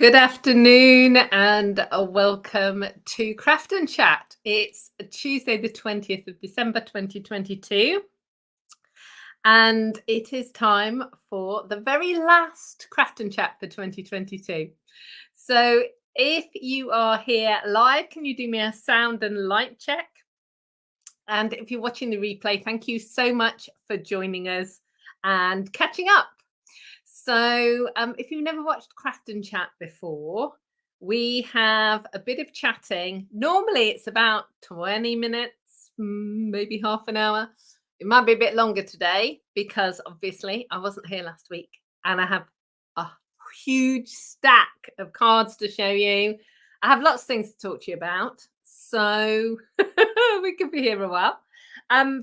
Good afternoon and a welcome to Craft and Chat. It's Tuesday, the 20th of December, 2022, and it is time for the very last Craft and Chat for 2022. So if you are here live, can you do me a sound and light check? And if you're watching the replay, thank you so much for joining us and catching up. So if you've never watched Craft and Chat before, we have a bit of chatting. Normally it's about 20 minutes, maybe half an hour. It might be a bit longer today because obviously I wasn't here last week and I have a huge stack of cards to show you. I have lots of things to talk to you about. So we could be here a while.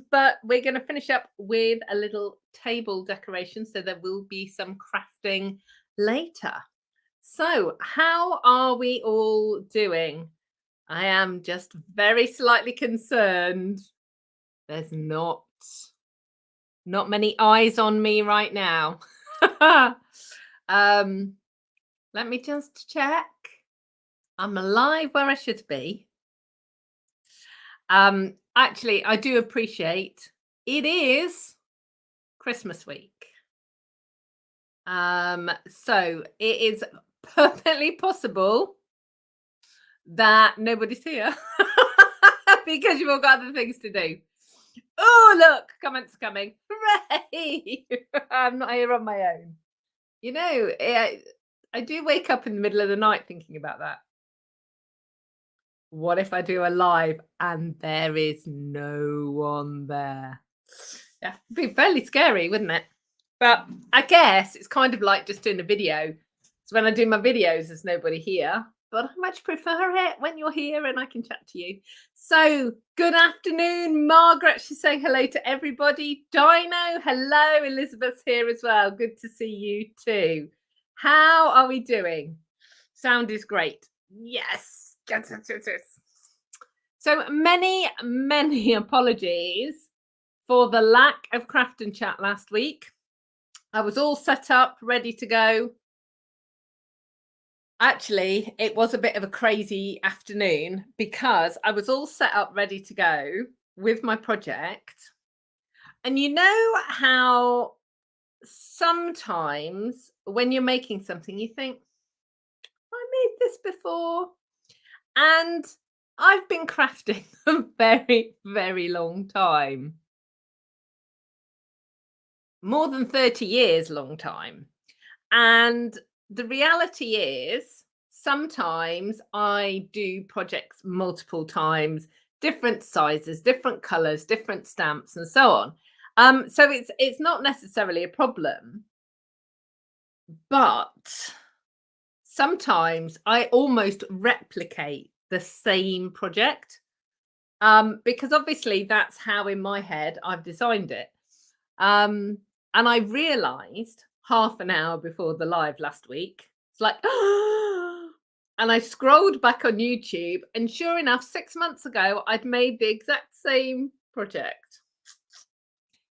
But we're going to finish up with a little table decoration, so there will be some crafting later. So how are we all doing? I am just very slightly concerned. There's not many eyes on me right now. Let me just check. I'm alive where I should be. Actually, I do appreciate it is Christmas week. So it is perfectly possible that nobody's here because you've all got other things to do. Oh, look, comments coming. Hooray! I'm not here on my own. You know, I do wake up in the middle of the night thinking about that. What if I do a live and there is no one there? Yeah, it'd be fairly scary, wouldn't it? But I guess it's kind of like just doing a video. So when I do my videos, there's nobody here. But I much prefer it when you're here and I can chat to you. So good afternoon, Margaret. She's saying hello to everybody. Dino, hello. Elizabeth's here as well. Good to see you too. How are we doing? Sound is great. Yes. So many apologies for the lack of Craft and Chat last week. I was all set up, ready to go. Actually, it was a bit of a crazy afternoon because I was all set up, ready to go with my project. And you know how sometimes when you're making something, you think, I made this before. And I've been crafting a very, very long time. More than 30 years, long time. And the reality is sometimes I do projects multiple times, different sizes, different colors, different stamps, and so on. So it's not necessarily a problem, but sometimes I almost replicate the same project because obviously that's how in my head I've designed it. And I realized half an hour before the live last week, it's like, and I scrolled back on YouTube, and sure enough, 6 months ago, I'd made the exact same project.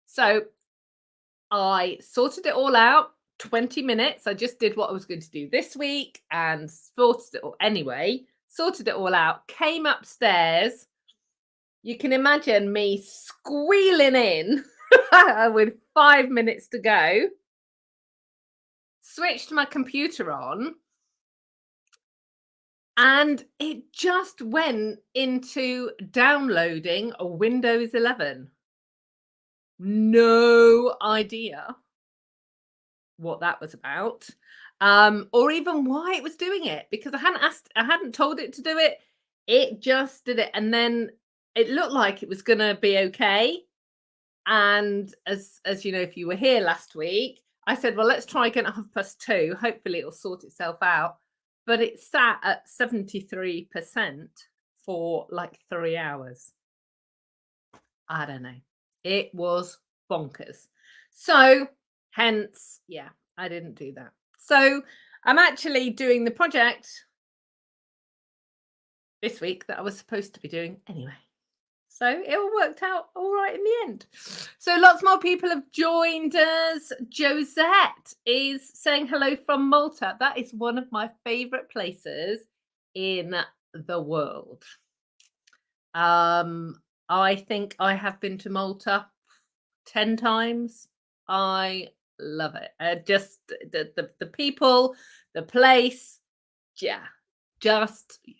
So I sorted it all out, 20 minutes. I just did what I was going to do this week and sorted it all anyway, sorted it all out, came upstairs. You can imagine me squealing in with 5 minutes to go, switched my computer on, and it just went into downloading a Windows 11. No idea what that was about, or even why it was doing it, because I hadn't told it to do it. It just did it, and then it looked like it was gonna be okay. And as you know, if you were here last week, I said, well, let's try again at 2:30. Hopefully it'll sort itself out. But it sat at 73% for like 3 hours. I don't know. It was bonkers. So hence, yeah, I didn't do that. So I'm actually doing the project this week that I was supposed to be doing anyway. So it all worked out all right in the end. So lots more people have joined us. Josette is saying hello from Malta. That is one of my favorite places in the world. I think I have been to Malta 10 times. I love it. Just the people, the place, yeah, just yeah.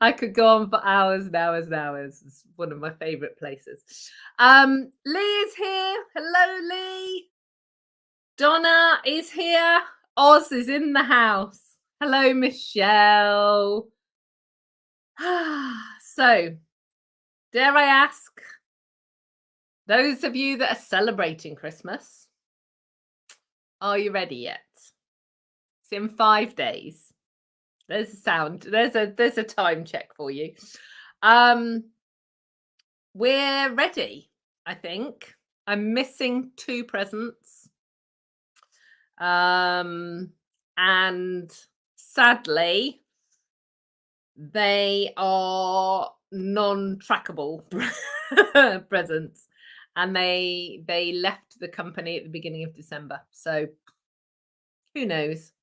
I could go on for hours and hours and hours. It's one of my favorite places. Lee is here. Hello, Lee. Donna is here. Oz is in the house. Hello, Michelle. So, dare I ask, those of you that are celebrating Christmas, are you ready yet? It's in 5 days. There's a sound. There's a time check for you. We're ready, I think. I'm missing 2 presents. And sadly, they are non-trackable presents, and they left the company at the beginning of December. So who knows?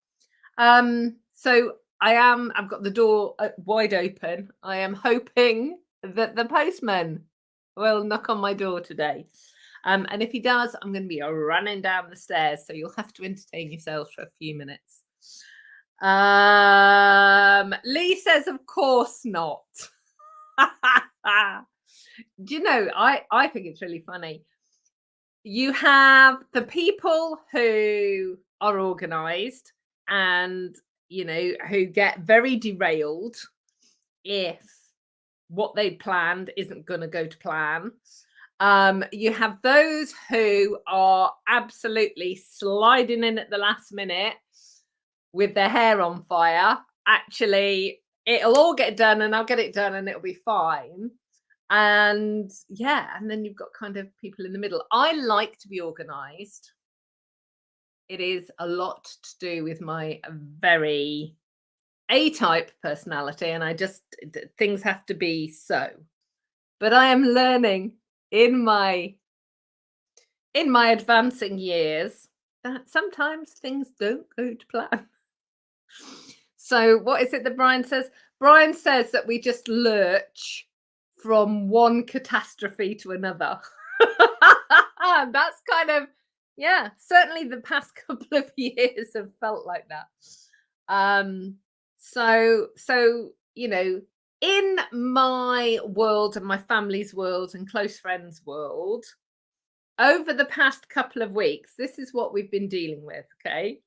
So I've got the door wide open. I am hoping that the postman will knock on my door today. And if he does, I'm going to be running down the stairs. So you'll have to entertain yourselves for a few minutes. Lee says, of course not. Do you know, I think it's really funny. You have the people who are organized and, you know, who get very derailed if what they'd planned isn't going to go to plan. You have those who are absolutely sliding in at the last minute with their hair on fire. Actually, it'll all get done and I'll get it done and it'll be fine. And yeah, and then you've got kind of people in the middle. I like to be organized. It is a lot to do with my very A-type personality, and I just things have to be so. But I am learning in my advancing years that sometimes things don't go to plan. So what is it that Brian says? Brian says that we just lurch from one catastrophe to another. That's kind of, yeah, certainly the past couple of years have felt like that. So you know, in my world and my family's world and close friends' world, over the past couple of weeks, this is what we've been dealing with, okay?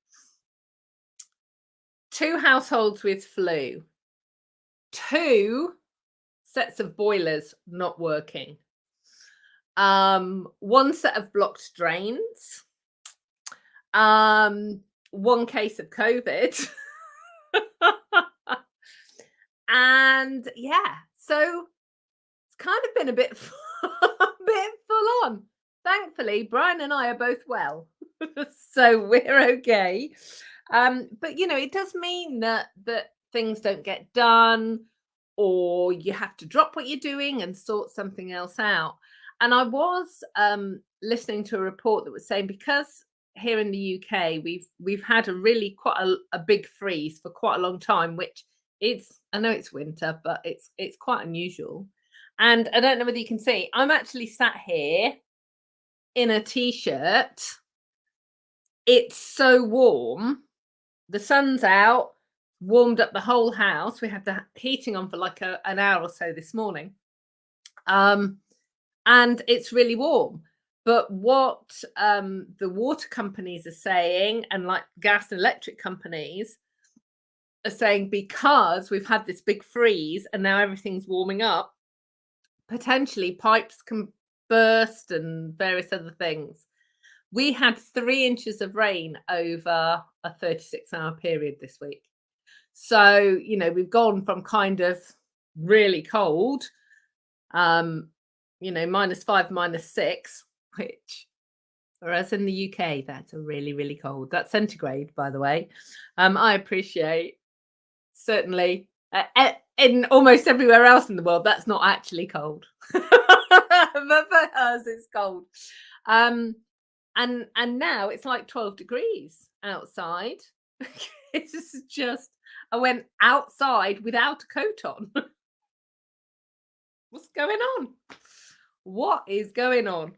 2 households with flu, 2 sets of boilers not working, 1 set of blocked drains, 1 case of COVID. And yeah, so it's kind of been a bit full on. Thankfully, Brian and I are both well, so we're okay. But you know, it does mean that things don't get done, or you have to drop what you're doing and sort something else out. And I was listening to a report that was saying, because here in the UK we've had a really quite a big freeze for quite a long time, which I know it's winter, but it's quite unusual. And I don't know whether you can see, I'm actually sat here in a t-shirt. It's so warm. The sun's out, warmed up the whole house. We had the heating on for like an hour or so this morning. And it's really warm. But what the water companies are saying, and like gas and electric companies are saying, because we've had this big freeze and now everything's warming up, potentially pipes can burst and various other things. We had 3 inches of rain over a 36-hour period this week. So, you know, we've gone from kind of really cold, you know, -5, -6, which, whereas in the UK, that's a really, really cold. That's centigrade, by the way. I appreciate certainly in almost everywhere else in the world, that's not actually cold. But for us, it's cold. Um, and now it's like 12 degrees outside. It's just I went outside without a coat on. What's going on? What is going on?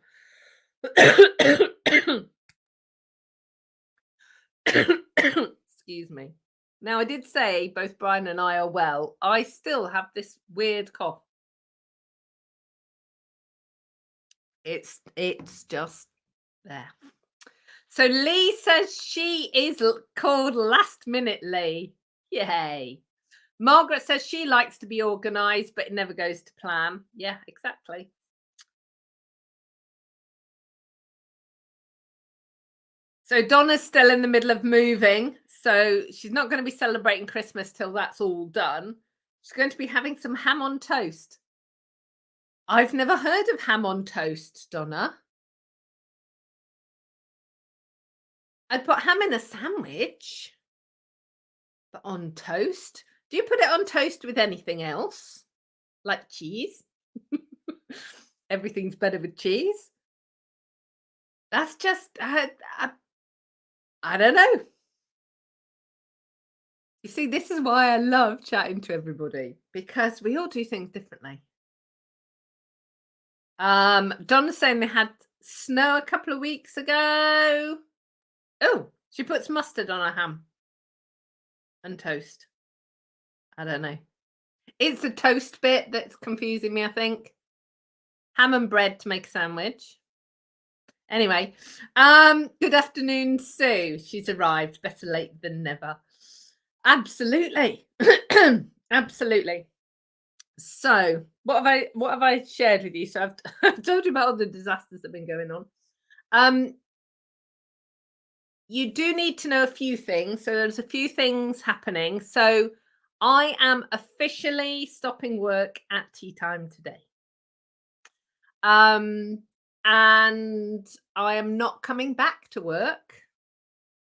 Excuse me. Now, I did say both Brian and I are well. I still have this weird cough. It's just there. So Lee says she is called Last Minute Lee. Yay. Margaret says she likes to be organized, but it never goes to plan. Yeah, exactly. So Donna's still in the middle of moving. So she's not going to be celebrating Christmas till that's all done. She's going to be having some ham on toast. I've never heard of ham on toast, Donna. I'd put ham in a sandwich, but on toast? Do you put it on toast with anything else? Like cheese? Everything's better with cheese? That's just, I don't know. You see, this is why I love chatting to everybody, because we all do things differently. Donna's saying they had snow a couple of weeks ago. Oh, she puts mustard on her ham and toast. I don't know. It's the toast bit that's confusing me, I think. Ham and bread to make a sandwich. Anyway, good afternoon, Sue. She's arrived. Better late than never. Absolutely. Absolutely. So, what have I shared with you? So I've told you about all the disasters that have been going on. You do need to know a few things. So there's a few things happening. So I am officially stopping work at tea time today. And I am not coming back to work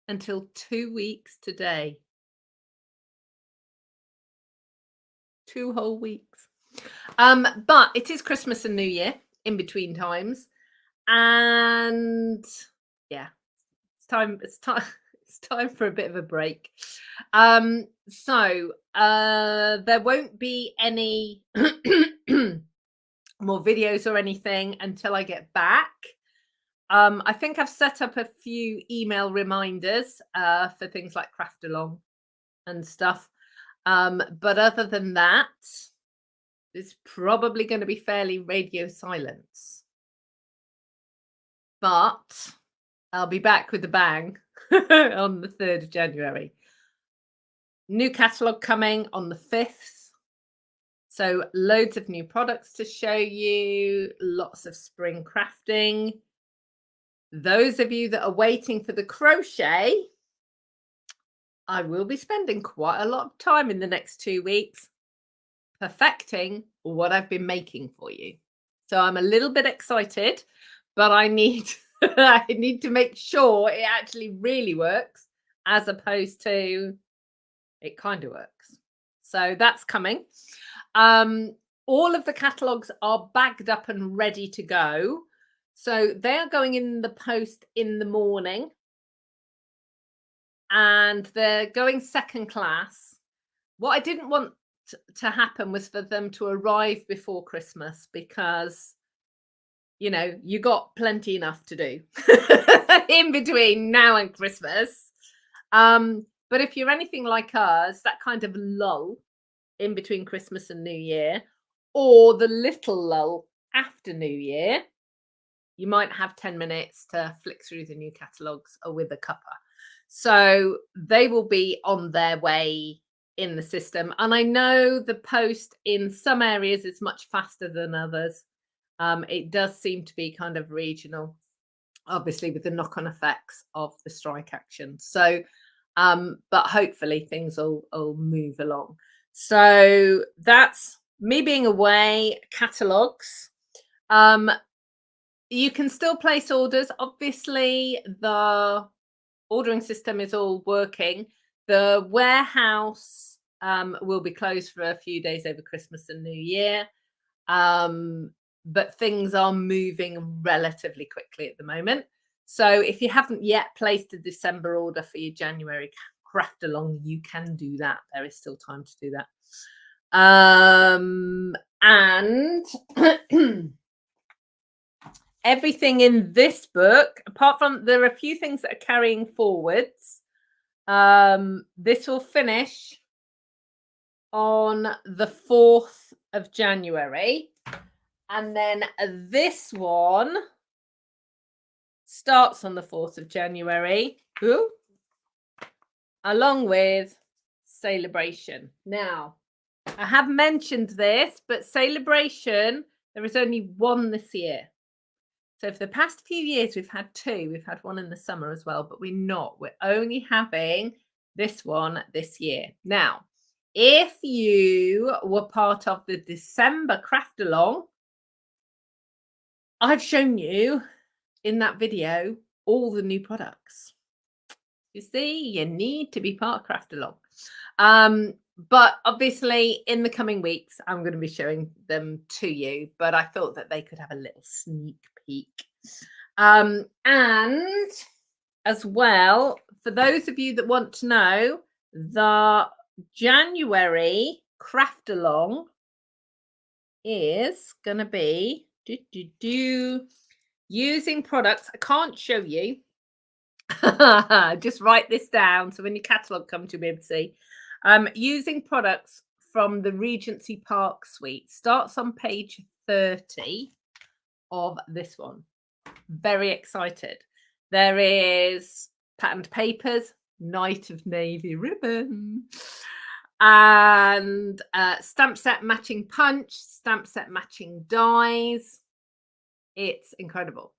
until 2 weeks today. 2 whole weeks. But it is Christmas and New Year in between times. And yeah, it's time for a bit of a break. So there won't be any more videos or anything until I get back. I think I've set up a few email reminders for things like craft along and stuff. But other than that, it's probably going to be fairly radio silence. But I'll be back with a bang on the 3rd of January. New catalogue coming on the 5th. So loads of new products to show you, lots of spring crafting. Those of you that are waiting for the crochet, I will be spending quite a lot of time in the next 2 weeks perfecting what I've been making for you. So I'm a little bit excited, but I need I need to make sure it actually really works as opposed to it kind of works. So that's coming. All of the catalogs are bagged up and ready to go. So they are going in the post in the morning. And they're going second class. What I didn't want to happen was for them to arrive before Christmas because, you know, you got plenty enough to do in between now and Christmas. But if you're anything like us, that kind of lull in between Christmas and New Year, or the little lull after New Year, you might have 10 minutes to flick through the new catalogues or with a cuppa. So they will be on their way in the system. And I know the post in some areas is much faster than others. It does seem to be kind of regional, obviously with the knock-on effects of the strike action. So, but hopefully things will move along. So that's me being away, catalogues. You can still place orders. Obviously, the ordering system is all working. The warehouse will be closed for a few days over Christmas and New Year. But things are moving relatively quickly at the moment. So if you haven't yet placed a December order for your January craft along, you can do that. There is still time to do that. And everything in this book, apart from there are a few things that are carrying forwards, this will finish on the 4th of January. And then this one starts on the 4th of January, along with Celebration. Now, I have mentioned this, but Celebration, there is only one this year. So for the past few years, we've had two. We've had one in the summer as well, but we're only having this one this year. Now, if you were part of the December craft along, I've shown you in that video all the new products. You see, you need to be part of craft along. But obviously in the coming weeks, I'm going to be showing them to you, but I thought that they could have a little sneak peek. And as well, for those of you that want to know, the January craft along is going to be using products. I can't show you. Just write this down so when your catalogue comes, you'll be able to see. Using products from the Regency Park suite. Starts on page 30 of this one. Very excited. There is patterned papers, Night of Navy ribbon, and stamp set matching punch, stamp set matching dies. It's incredible.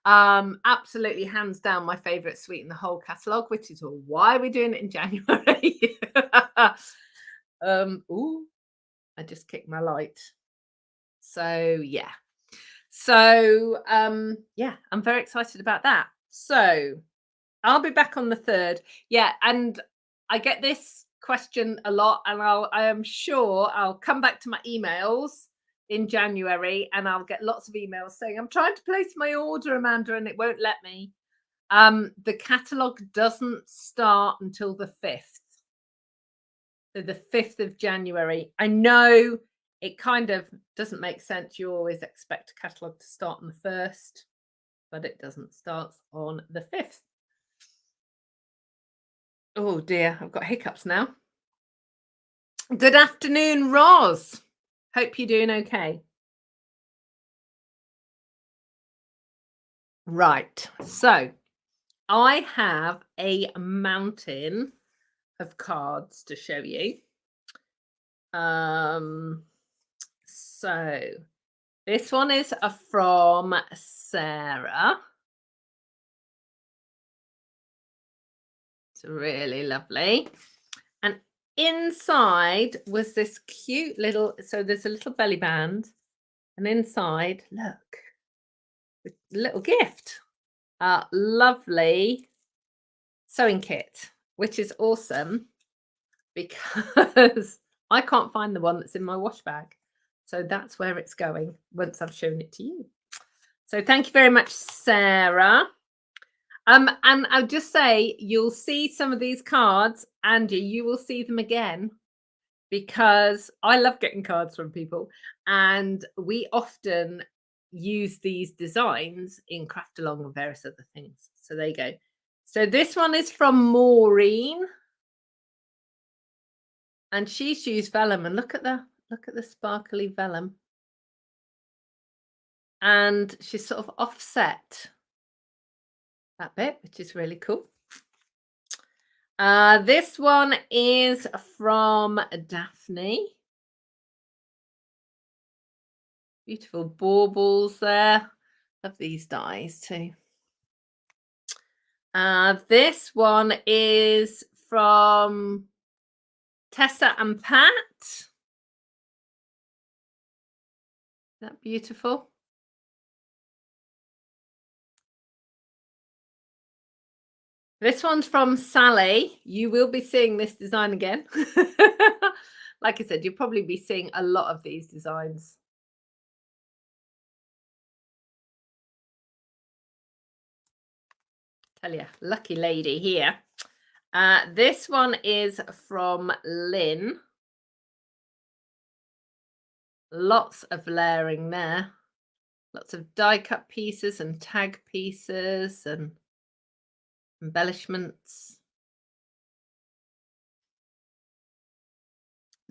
Absolutely hands down my favorite suite in the whole catalog, which is why we're doing it in January. Ooh, I just kicked my light. So yeah. So yeah, I'm very excited about that. So I'll be back on the 3rd. Yeah, and I get this question a lot, and I am sure I'll come back to my emails in January and I'll get lots of emails saying I'm trying to place my order, Amanda, and it won't let me. The catalogue doesn't start until the 5th. So the 5th of January. I know it kind of doesn't make sense. You always expect a catalogue to start on the 1st, but it doesn't start on the 5th. Oh dear, I've got hiccups now. Good afternoon, Roz. Hope you're doing okay. Right, so I have a mountain of cards to show you. So this one is from Sarah. It's really lovely. And inside was this cute little, so there's a little belly band, and inside, look, a little gift. Lovely sewing kit, which is awesome because I can't find the one that's in my wash bag. So that's where it's going once I've shown it to you. So thank you very much, Sarah. And I'll just say, you'll see some of these cards, Andy, you will see them again, because I love getting cards from people, and we often use these designs in craft along and various other things. So there you go. So this one is from Maureen, and she's used vellum, and look at the sparkly vellum, and she's sort of offset that bit, which is really cool. This one is from Daphne. Beautiful baubles there. Love these dies too. This one is from Tessa and Pat. Isn't that beautiful? This one's from Sally. You will be seeing this design again. like I said, you'll probably be seeing a lot of these designs. Tell you, lucky lady here. This one is from Lynn. Lots of layering there. Lots of die cut pieces and tag pieces and embellishments.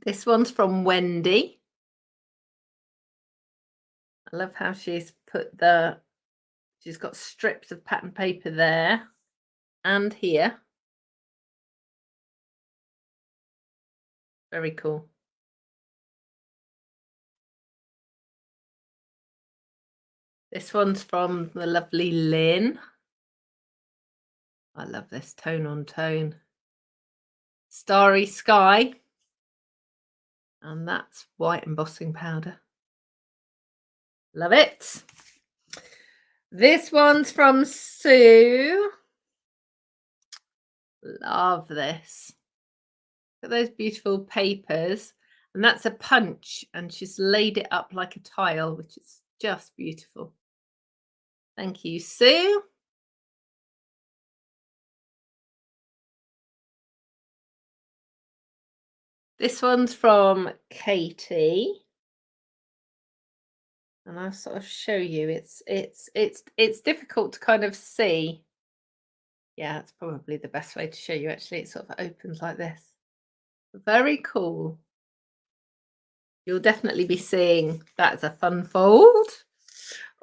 This one's from Wendy. I love how she's she's got strips of pattern paper there and here. Very cool. This one's from the lovely Lynn. I love this tone on tone. Starry Sky. And that's white embossing powder. Love it. This one's from Sue. Love this. Look at those beautiful papers. And that's a punch. And she's laid it up like a tile, which is just beautiful. Thank you, Sue. This one's from Katie. And I'll sort of show you. It's difficult to kind of see. Yeah, it's probably the best way to show you. Actually, it sort of opens like this. Very cool. You'll definitely be seeing that as a fun fold.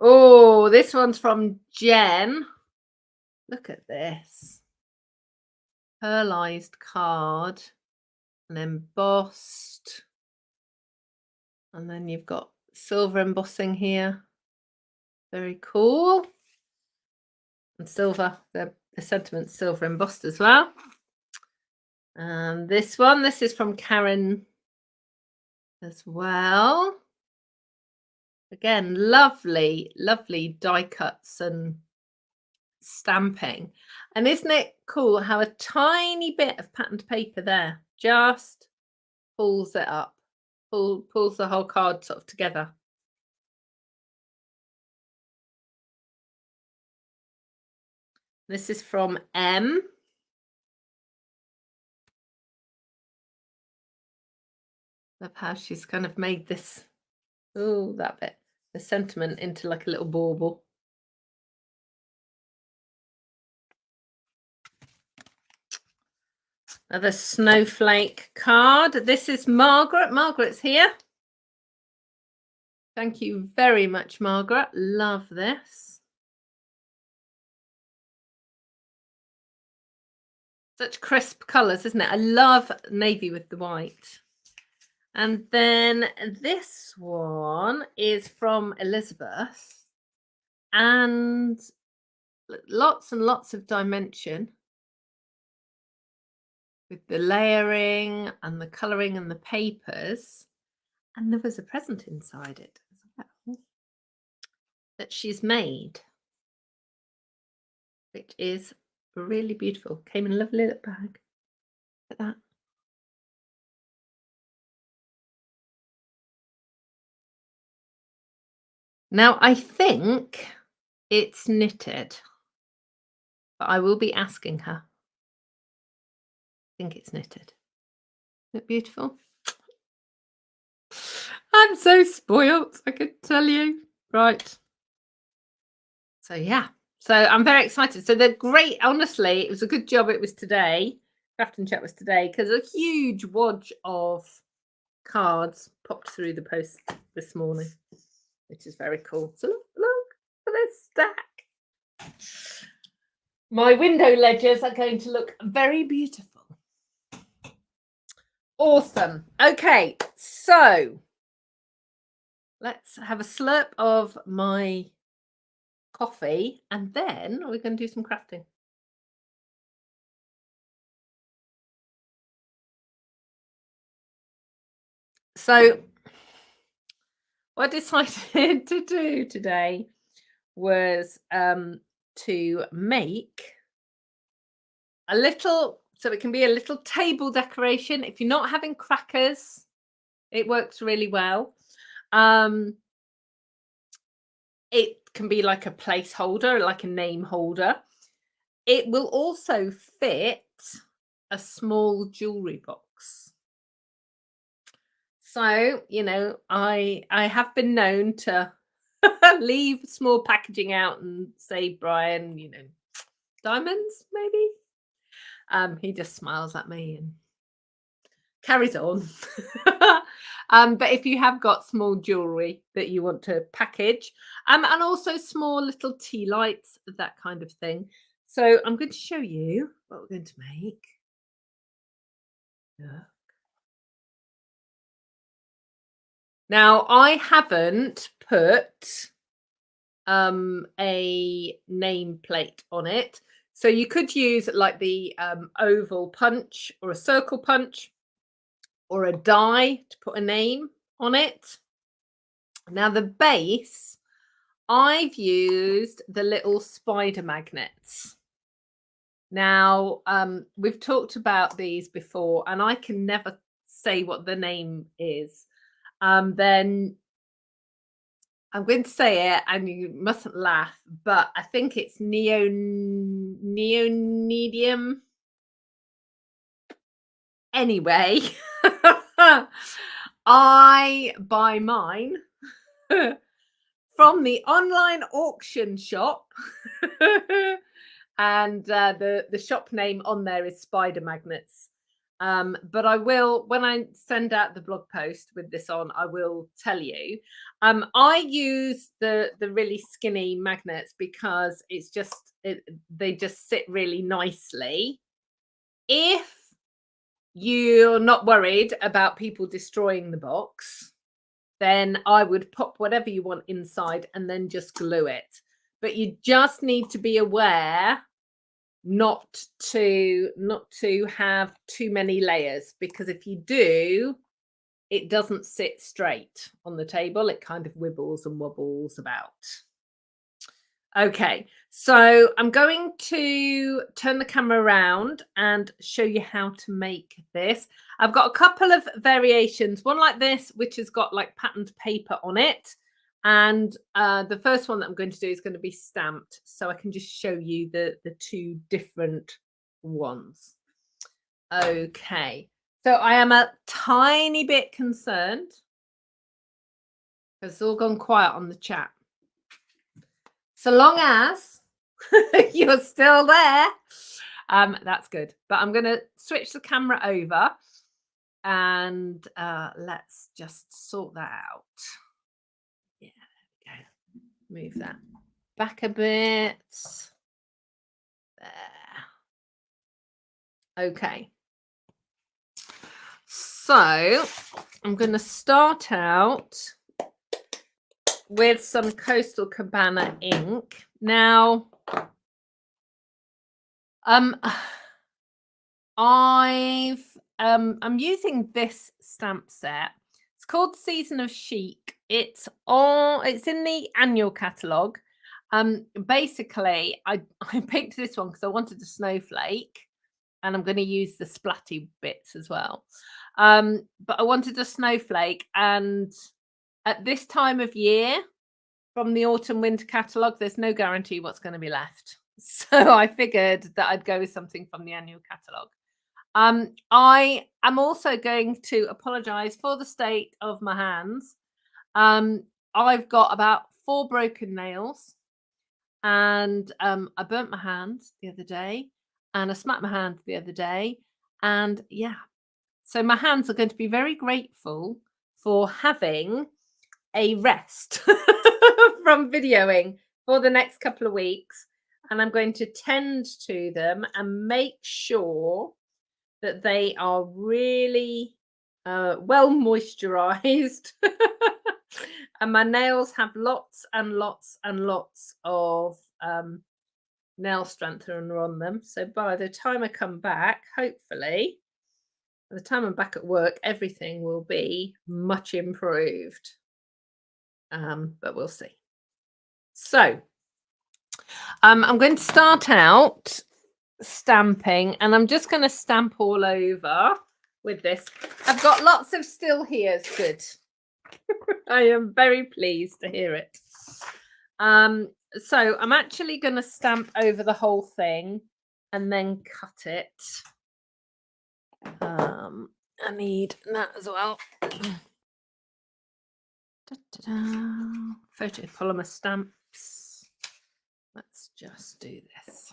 Oh, this one's from Jen. Look at this. Pearlized card and embossed. And then you've got silver embossing here. Very cool. And silver, the sentiment's silver embossed as well. And this is from Karen as well. Again, lovely, lovely die cuts and stamping. And isn't it cool how a tiny bit of patterned paper there just pulls it up, pulls the whole card sort of together. This is from M. Love how she's kind of made this, oh, that bit, the sentiment into like a little bauble. Another snowflake card. This is Margaret. Margaret's here. Thank you very much, Margaret. Love this. Such crisp colours, isn't it? I love navy with the white. And then this one is from Elizabeth. And lots and lots of dimension with the layering and the colouring and the papers. And there was a present inside it as well that she's made, which is really beautiful. Came in a lovely little bag. Look at that. Now, I think it's knitted, but I will be asking her. I think it's knitted. Isn't it beautiful? I'm so spoilt, I can tell you. Right. So, yeah. So, I'm very excited. So, they're great. Honestly, it was a good job it was today. Craft and Chat was today because a huge wad of cards popped through the post this morning, which is very cool. So, look at this stack. My window ledgers are going to look very beautiful. Awesome. Okay, so let's have a slurp of my coffee and then we're going to do some crafting. So what I decided to do today was to make a little, so it can be a little table decoration. If you're not having crackers, It works really well. Um, it can be like a placeholder, like a name holder. It will also fit a small jewelry box. So, I have been known to leave small packaging out and say, Brian, diamonds, maybe. He just smiles at me and carries on. But if you have got small jewelry that you want to package, and also small little tea lights, that kind of thing. So I'm going to show you what we're going to make. Yeah. Now I haven't put a nameplate on it. So you could use like the oval punch or a circle punch or a die to put a name on it. Now the base, I've used the little spider magnets. Now, we've talked about these before, and I can never say what the name is. Then I'm going to say it, and you mustn't laugh, but I think it's neonedium. Anyway, I buy mine from the online auction shop. And the shop name on there is Spider Magnets. But I will, when I send out the blog post with this on, I will tell you. I use the really skinny magnets because they just sit really nicely. If you're not worried about people destroying the box, then I would pop whatever you want inside and then just glue it. But you just need to be aware not to have too many layers, because if you do, it doesn't sit straight on the table. It kind of wibbles and wobbles about. Okay, so I'm going to turn the camera around and show you how to make this. I've got a couple of variations, one like this, which has got like patterned paper on it. And the first one that I'm going to do is going to be stamped. So I can just show you the two different ones. Okay, so I am a tiny bit concerned because it's all gone quiet on the chat. So long as you're still there, that's good. But I'm going to switch the camera over and let's just sort that out. Yeah, there we go. Move that back a bit. There. Okay. So I'm going to start out with some Coastal Cabana ink. Now, I'm using this stamp set. It's called Season of Chic. It's in the annual catalogue. Basically, I picked this one because I wanted a snowflake, and I'm going to use the splatty bits as well. But I wanted a snowflake, and at this time of year, from the autumn winter catalogue, there's no guarantee what's going to be left. So I figured that I'd go with something from the annual catalogue. I am also going to apologise for the state of my hands. I've got about 4 broken nails, and I burnt my hand the other day, and I smacked my hand the other day, and yeah. So my hands are going to be very grateful for having a rest from videoing for the next couple of weeks, and I'm going to tend to them and make sure that they are really well moisturized. And my nails have lots and lots and lots of nail strengthener on them, so by the time I come back, hopefully by the time I'm back at work, everything will be much improved. But we'll see. So I'm going to start out stamping, and I'm just going to stamp all over with this. I've got lots of still here's good. I am very pleased to hear it. So I'm actually going to stamp over the whole thing and then cut it. I need that as well. Photopolymer stamps. Let's just do this.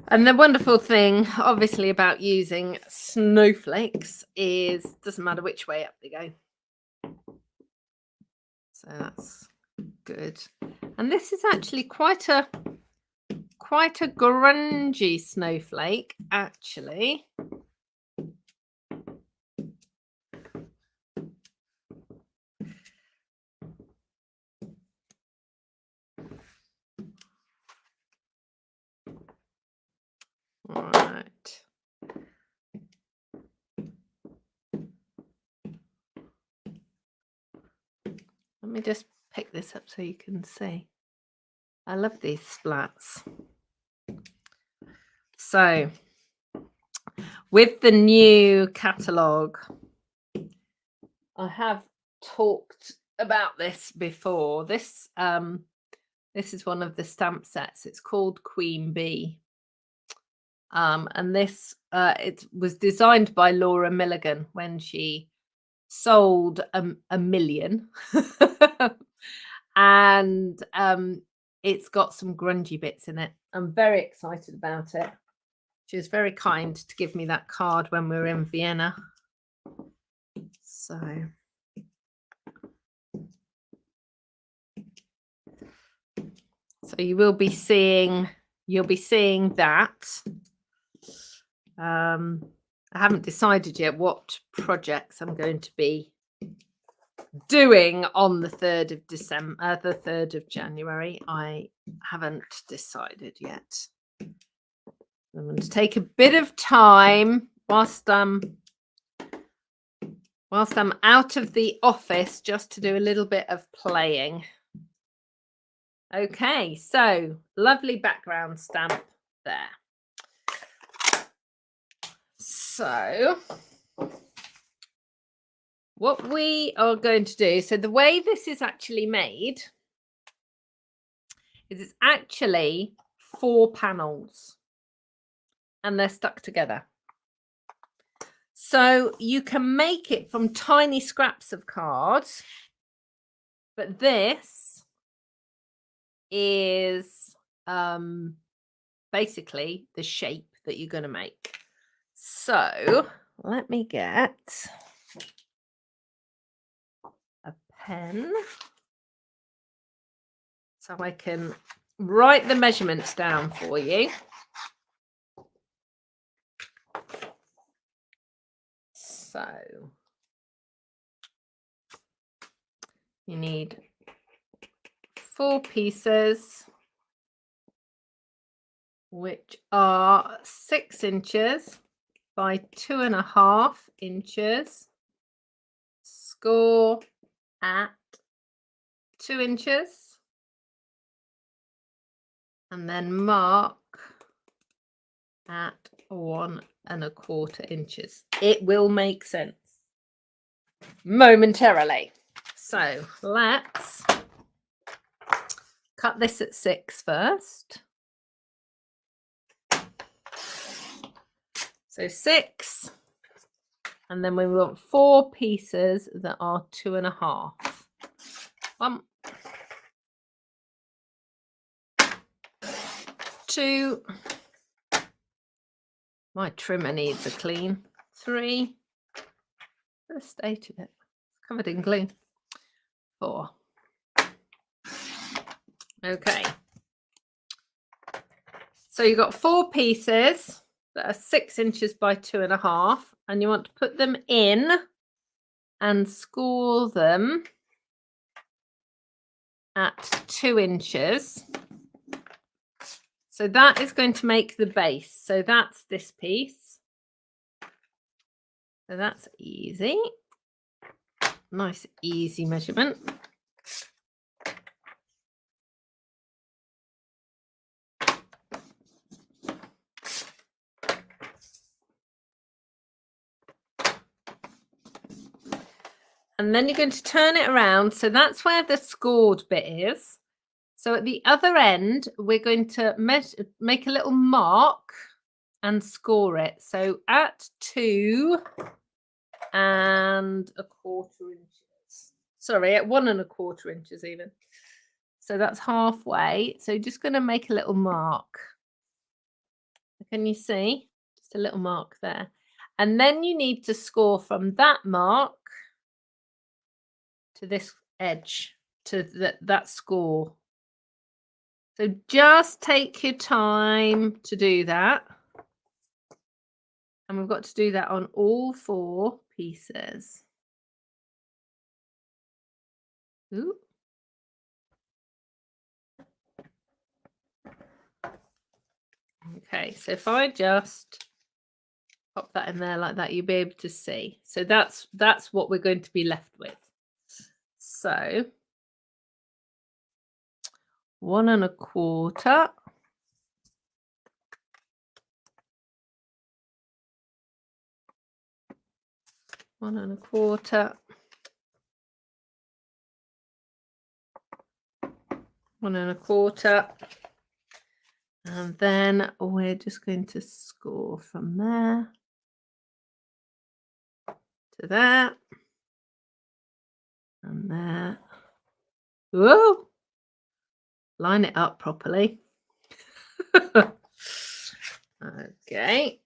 And the wonderful thing, obviously, about using snowflakes is doesn't matter which way up they go. So that's good. And this is actually quite a grungy snowflake, actually. All right. Let me just pick this up so you can see. I love these splats. So, with the new catalogue, I have talked about this before. This is one of the stamp sets. It's called Queen Bee. And this it was designed by Laura Milligan when she sold a million. And it's got some grungy bits in it. I'm very excited about it. She was very kind to give me that card when we were in Vienna. So you'll be seeing that. I haven't decided yet what projects I'm going to be doing on the 3rd of December, the 3rd of January. I haven't decided yet. I'm going to take a bit of time whilst I'm out of the office just to do a little bit of playing. Okay, so lovely background stamp there. So what we are going to do, so the way this is actually made is it's actually 4 panels and they're stuck together. So you can make it from tiny scraps of card, but this is basically the shape that you're going to make. So let me get a pen so I can write the measurements down for you. So you need 4 pieces, which are 6 inches by 2.5 inches. Score at 2 inches. And then mark at 1.25 inches. It will make sense momentarily. So let's cut this at 6 first. So 6, and then we want 4 pieces that are 2.5. 1, 2. My trimmer needs a clean. 3. The state of it. It's covered in glue. 4. Okay. So you've got 4 pieces that are 6 inches by 2.5, and you want to put them in and score them at 2 inches. So that is going to make the base. So that's this piece. So that's easy. Nice, easy measurement. And then you're going to turn it around. So that's where the scored bit is. So at the other end, we're going to make a little mark and score it. So at 2.25 inches. Sorry, at 1.25 inches even. So that's halfway. So just going to make a little mark. Can you see? Just a little mark there. And then you need to score from that mark to this edge, to that score. So just take your time to do that. And we've got to do that on all 4 pieces. Ooh. Okay, so if I just pop that in there like that, you'll be able to see. So that's what we're going to be left with. So 1.25. One and a quarter. 1.25. And then we're just going to score from there to there and there. Whoa! Line it up properly. Okay.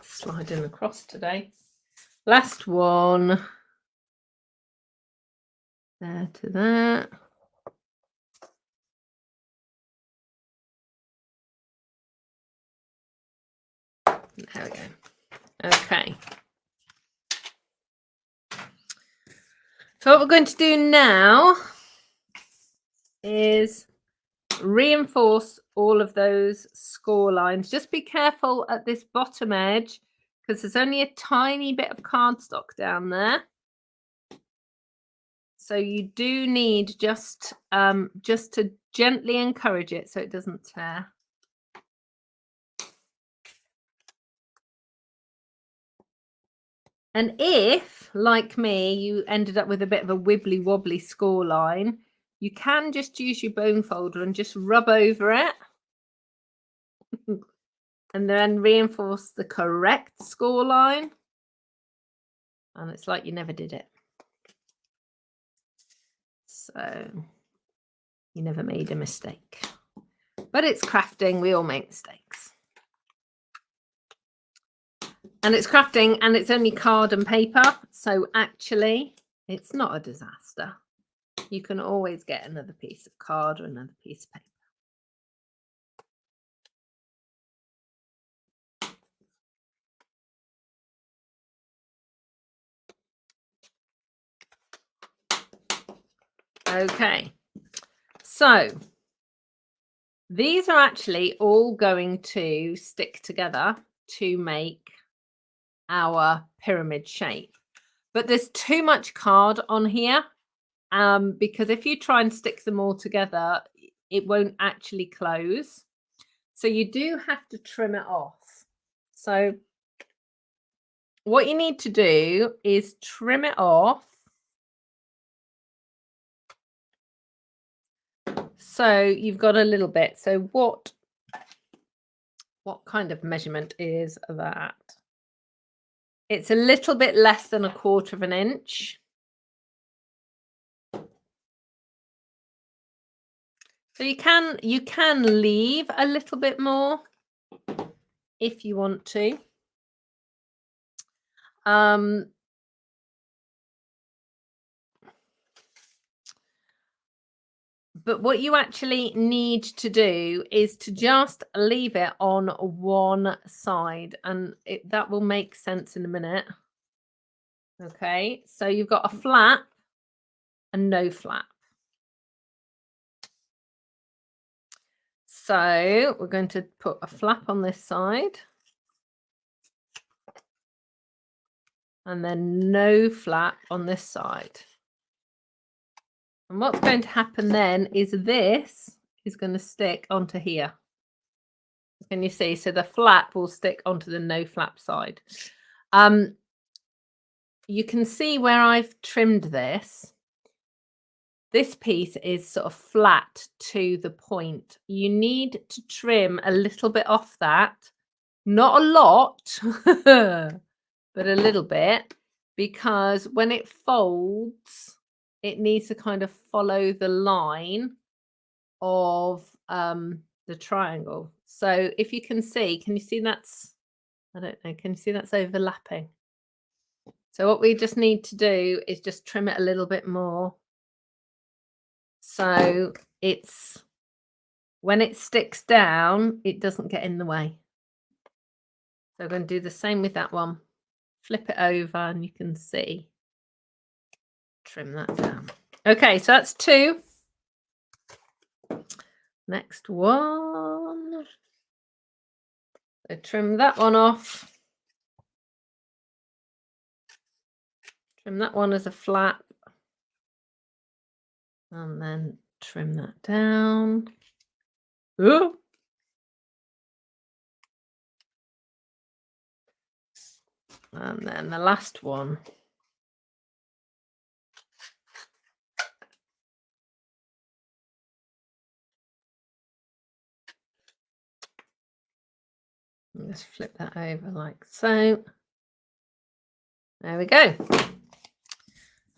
Sliding across today. Last one. There to there. There we go. Okay. So what we're going to do now is reinforce all of those score lines. Just be careful at this bottom edge because there's only a tiny bit of cardstock down there. So you do need just to gently encourage it so it doesn't tear. And if, like me, you ended up with a bit of a wibbly wobbly score line, you can just use your bone folder and just rub over it. And then reinforce the correct score line. And it's like you never did it. So you never made a mistake. But it's crafting, we all make mistakes. And it's crafting and it's only card and paper. So actually, it's not a disaster. You can always get another piece of card or another piece of paper. Okay, so these are actually all going to stick together to make our pyramid shape. But there's too much card on here because if you try and stick them all together, it won't actually close. So you do have to trim it off. So what you need to do is trim it off. So you've got a little bit. So what kind of measurement is that? It's a little bit less than 1/4 inch. So you can leave a little bit more if you want to. But what you actually need to do is to just leave it on one side, and that will make sense in a minute. Okay, so you've got a flap and no flap. So we're going to put a flap on this side and then no flap on this side. And what's going to happen then is this is going to stick onto here. Can you see? So the flap will stick onto the no flap side. You can see where I've trimmed this. This piece is sort of flat to the point. You need to trim a little bit off that. Not a lot, but a little bit, because when it folds, it needs to kind of follow the line of the triangle. So if you can you see that's, I don't know, can you see that's overlapping? So what we just need to do is just trim it a little bit more. So it's, when it sticks down, it doesn't get in the way. So I'm going to do the same with that one. Flip it over and you can see. Trim that down. Okay, so that's 2. Next one. So trim that one off. Trim that one as a flap. And then trim that down. Ooh. And then the last one. Just flip that over like so. There we go.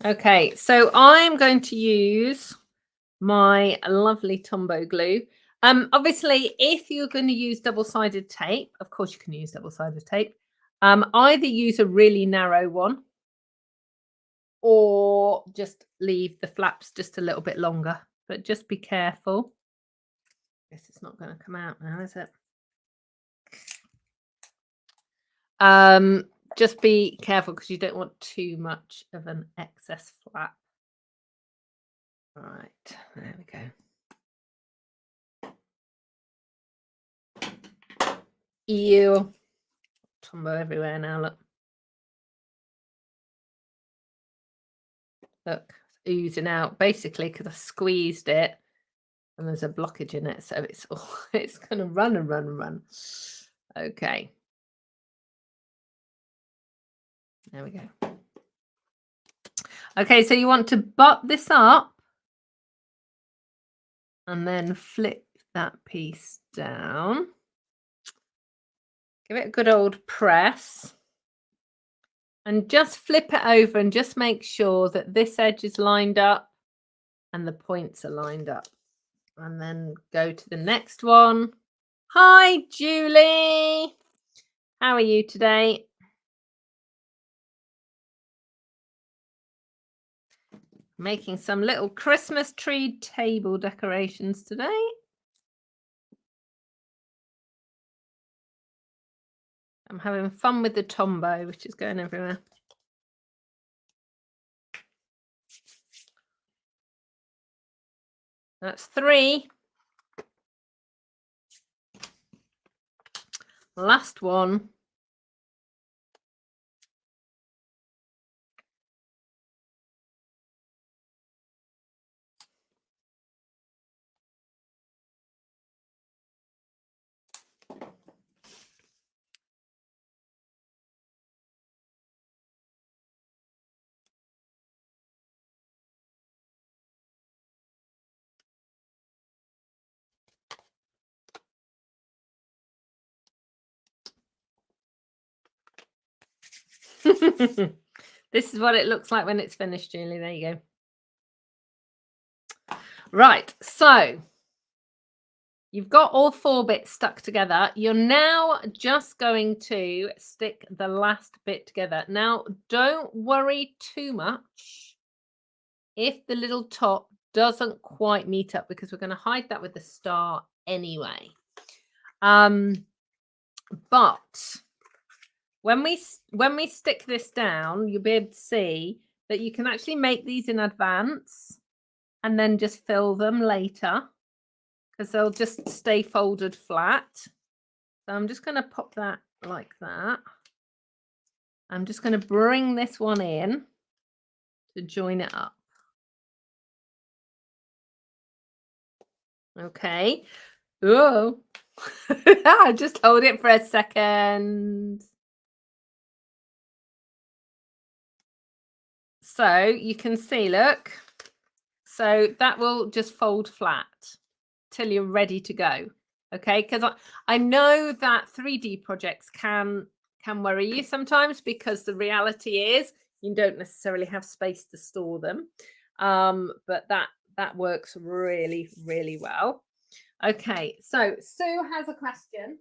Okay, so I'm going to use my lovely Tombow glue. Obviously, if you're going to use double-sided tape, of course you can use double-sided tape. Either use a really narrow one or just leave the flaps just a little bit longer, but just be careful. Guess it's not going to come out now, is it? Just be careful because you don't want too much of an excess flap. All right, there we go. Ew. Tombow everywhere now, look. Look, it's oozing out basically because I squeezed it and there's a blockage in it, so it's all it's gonna run and run and run. Okay. There we go. Okay, so you want to butt this up and then flip that piece down. Give it a good old press. And just flip it over and just make sure that this edge is lined up and the points are lined up. And then go to the next one. Hi, Julie. How are you today? Making some little Christmas tree table decorations today. I'm having fun with the Tombow, which is going everywhere. That's 3. Last one. This is what it looks like when it's finished, Julie. There you go. Right, so you've got all 4 bits stuck together. You're now just going to stick the last bit together. Now, don't worry too much if the little top doesn't quite meet up because we're going to hide that with the star anyway. But when we stick this down, you'll be able to see that you can actually make these in advance and then just fill them later because they'll just stay folded flat. So I'm just going to pop that like that. I'm just going to bring this one in to join it up. Okay. Oh, I just hold it for a second. So you can see, look. So that will just fold flat till you're ready to go. Okay, because I know that 3D projects can worry you sometimes because the reality is you don't necessarily have space to store them. But that works really, really well. Okay, so Sue has a question.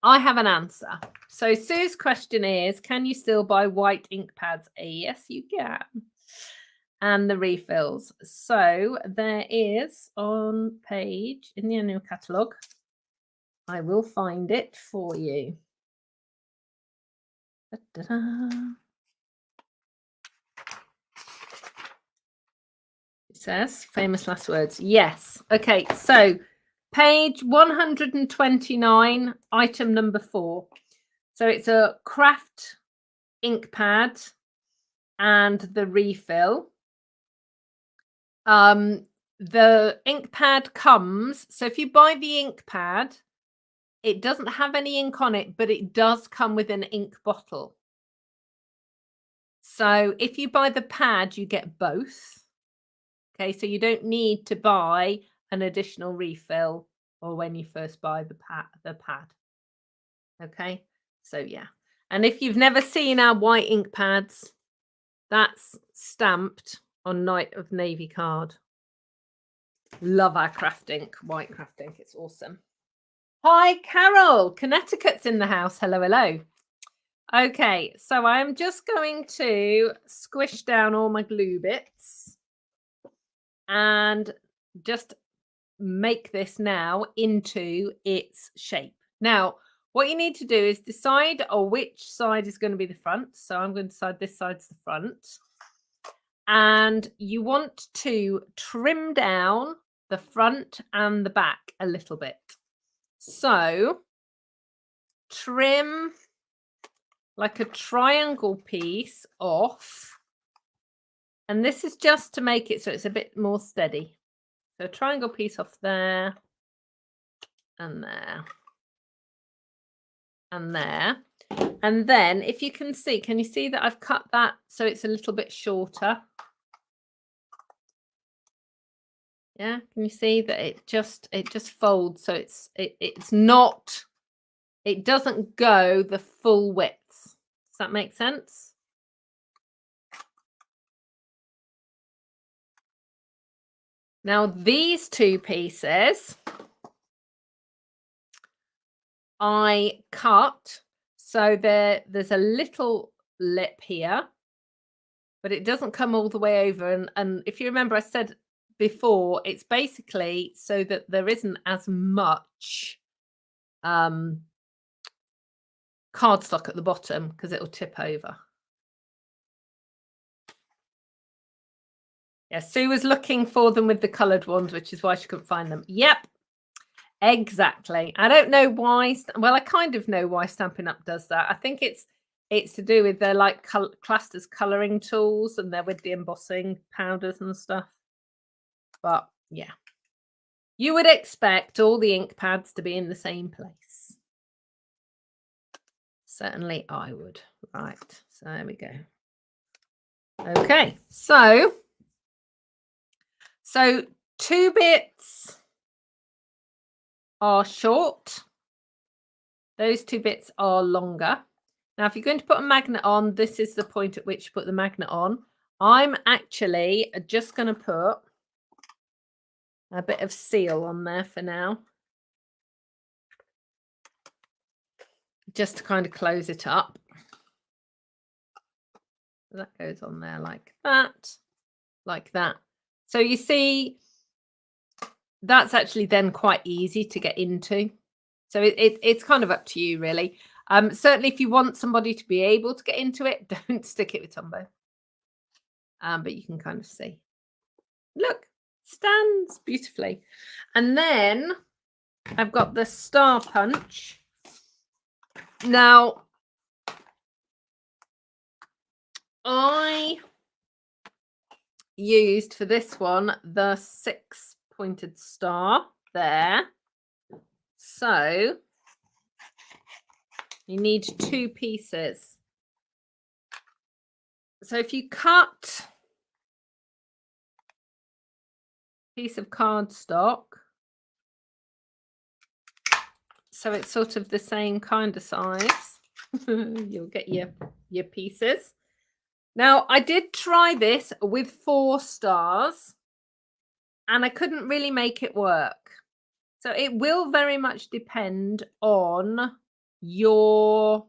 I have an answer. So Sue's question is, can you still buy white ink pads? Yes, you can. And the refills. So there is on page in the annual catalogue. I will find it for you. Da-da-da. It says famous last words. Yes. Okay. So page 129, item number 4. So it's a craft ink pad and the refill. The ink pad comes, so if you buy the ink pad, it doesn't have any ink on it, but it does come with an ink bottle. So if you buy the pad, you get both. Okay, so you don't need to buy an additional refill or when you first buy the pad. Okay, so yeah. And if you've never seen our white ink pads, that's stamped on Knight of Navy card. Love our craft ink, white craft ink. It's awesome. Hi, Carol. Connecticut's in the house. Hello, hello. Okay, so I'm just going to squish down all my glue bits and just make this now into its shape. Now, what you need to do is decide which side is going to be the front. So I'm going to decide this side's the front. And you want to trim down the front and the back a little bit. So trim like a triangle piece off. And this is just to make it so it's a bit more steady. So a triangle piece off there and there and there. And then if you can see, can you see that I've cut that so it's a little bit shorter? Yeah, can you see that it just folds, so it's not, it doesn't go the full width. Does that make sense? Now these two pieces I cut, so there's a little lip here, but it doesn't come all the way over. And if you remember, I said before, it's basically so that there isn't as much cardstock at the bottom because it'll tip over. Yeah, Sue was looking for them with the coloured ones, which is why she couldn't find them. Yep, exactly. I don't know why. Well, I kind of know why Stampin' Up does that. I think it's to do with their like classed as colouring tools, and they're with the embossing powders and stuff. But yeah, you would expect all the ink pads to be in the same place. Certainly I would. Right, so there we go. Okay, so 2 bits are short. Those 2 bits are longer. Now, if you're going to put a magnet on, this is the point at which you put the magnet on. I'm actually just going to put a bit of seal on there for now, just to kind of close it up. That goes on there like that, like that. So you see, that's actually then quite easy to get into. So it's kind of up to you, really. Certainly, if you want somebody to be able to get into it, don't stick it with Tombow. But you can kind of see. Look, stands beautifully. And then I've got the star punch. Now, I used for this one the 6-pointed star there. So you need 2 pieces. So if you cut a piece of cardstock, so it's sort of the same kind of size, you'll get your pieces. Now, I did try this with 4 stars, and I couldn't really make it work. So it will very much depend on your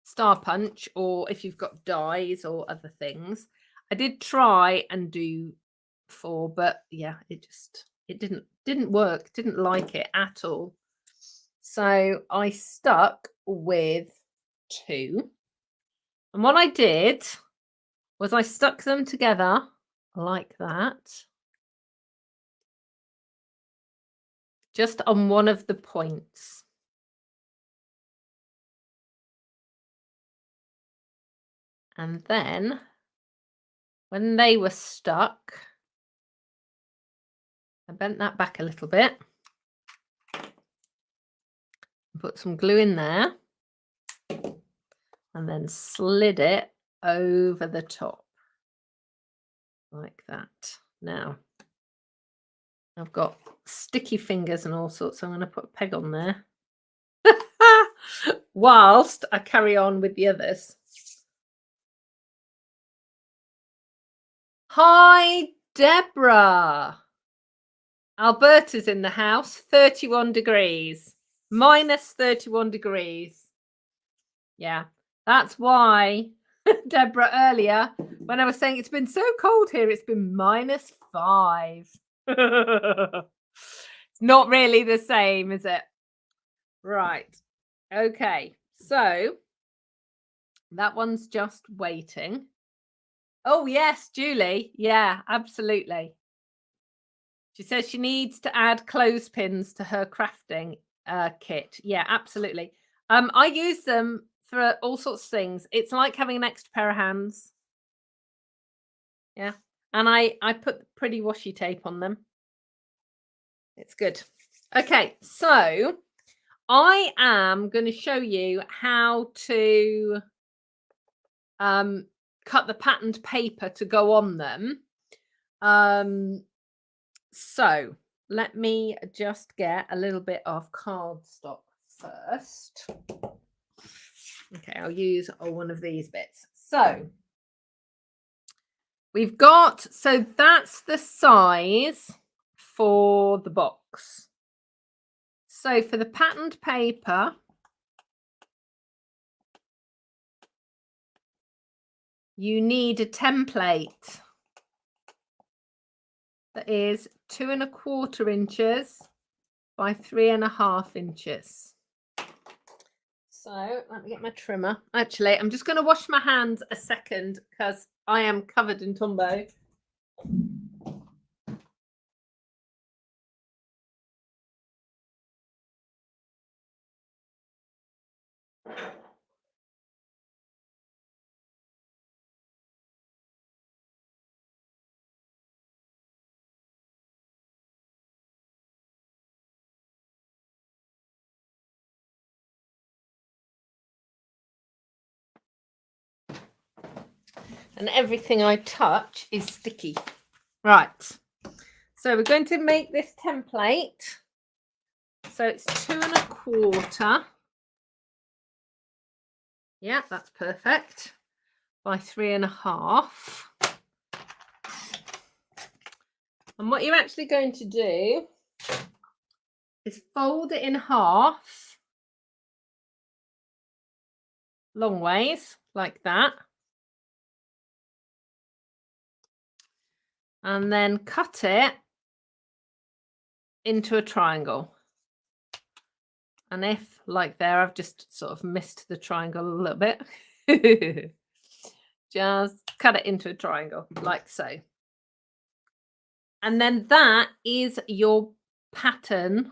star punch, or if you've got dies or other things. I did try and do 4, but yeah, it didn't work. Didn't like it at all. So I stuck with 2. And what I did was I stuck them together like that, just on one of the points. And then when they were stuck, I bent that back a little bit, put some glue in there, and then slid it over the top like that. Now, I've got sticky fingers and all sorts, so I'm going to put a peg on there whilst I carry on with the others. Hi, Deborah. Alberta's in the house, 31 degrees, minus 31 degrees. Yeah, that's why, Deborah, earlier, when I was saying it's been so cold here, it's been -5. It's not really the same, is it? Right. Okay. So that one's just waiting. Oh, yes, Julie. Yeah, absolutely. She says she needs to add clothespins to her crafting kit. Yeah, absolutely. I use them for all sorts of things. It's like having an extra pair of hands. Yeah. And I put pretty washi tape on them. It's good. Okay, so I am going to show you how to cut the patterned paper to go on them. So let me just get a little bit of cardstock first. Okay, I'll use one of these bits. So we've got, so that's the size for the box. So for the patterned paper, you need a template that is 2¼ inches by 3½ inches. So let me get my trimmer. Actually, I'm just going to wash my hands a second because I am covered in Tombow. And everything I touch is sticky. Right. So we're going to make this template. So it's 2¼ Yeah, that's perfect. By 3½. And what you're actually going to do is fold it in half, long ways, like that. and then cut it into a triangle. And if, like there, I've just sort of missed the triangle a little bit, just cut it into a triangle like so. And then that is your pattern.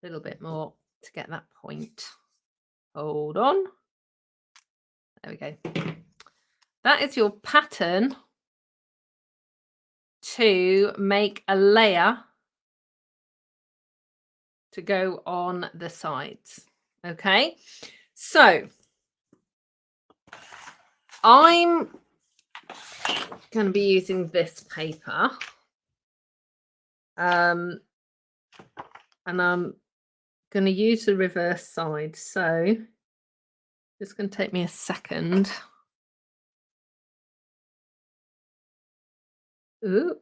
A little bit more to get that point. Hold on. There we go. That is your pattern to make a layer to go on the sides. Okay, so I'm going to be using this paper, and I'm going to use the reverse side, so it's going to take me a second to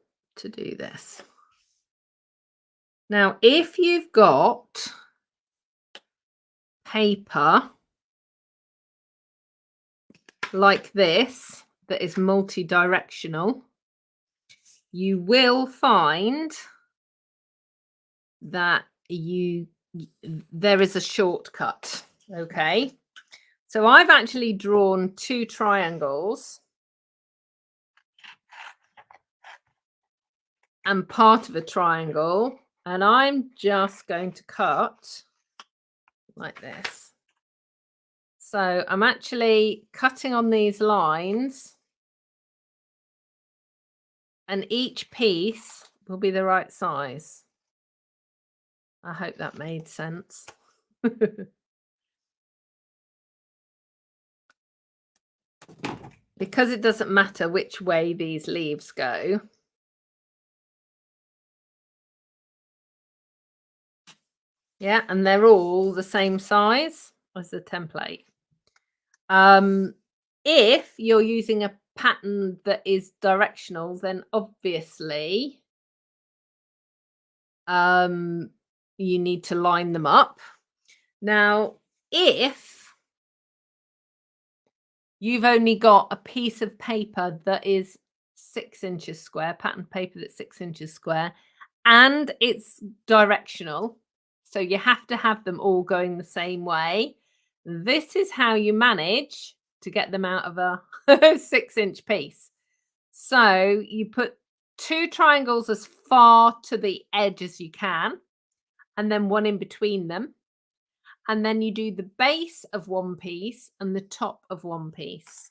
do this. Now, if you've got paper like this that is multi-directional, you will find that there is a shortcut. Okay, so I've actually drawn 2 triangles and part of a triangle, and I'm just going to cut like this. So I'm actually cutting on these lines, and each piece will be the right size. I hope that made sense. Because it doesn't matter which way these leaves go. Yeah, and they're all the same size as the template. If you're using a pattern that is directional, then obviously you need to line them up. Now, if you've only got a piece of paper that is 6 inches square, pattern paper that's 6 inches square, and it's directional, so you have to have them all going the same way, this is how you manage to get them out of a 6-inch piece. So you put 2 triangles as far to the edge as you can, and then one in between them. And then you do the base of one piece and the top of one piece.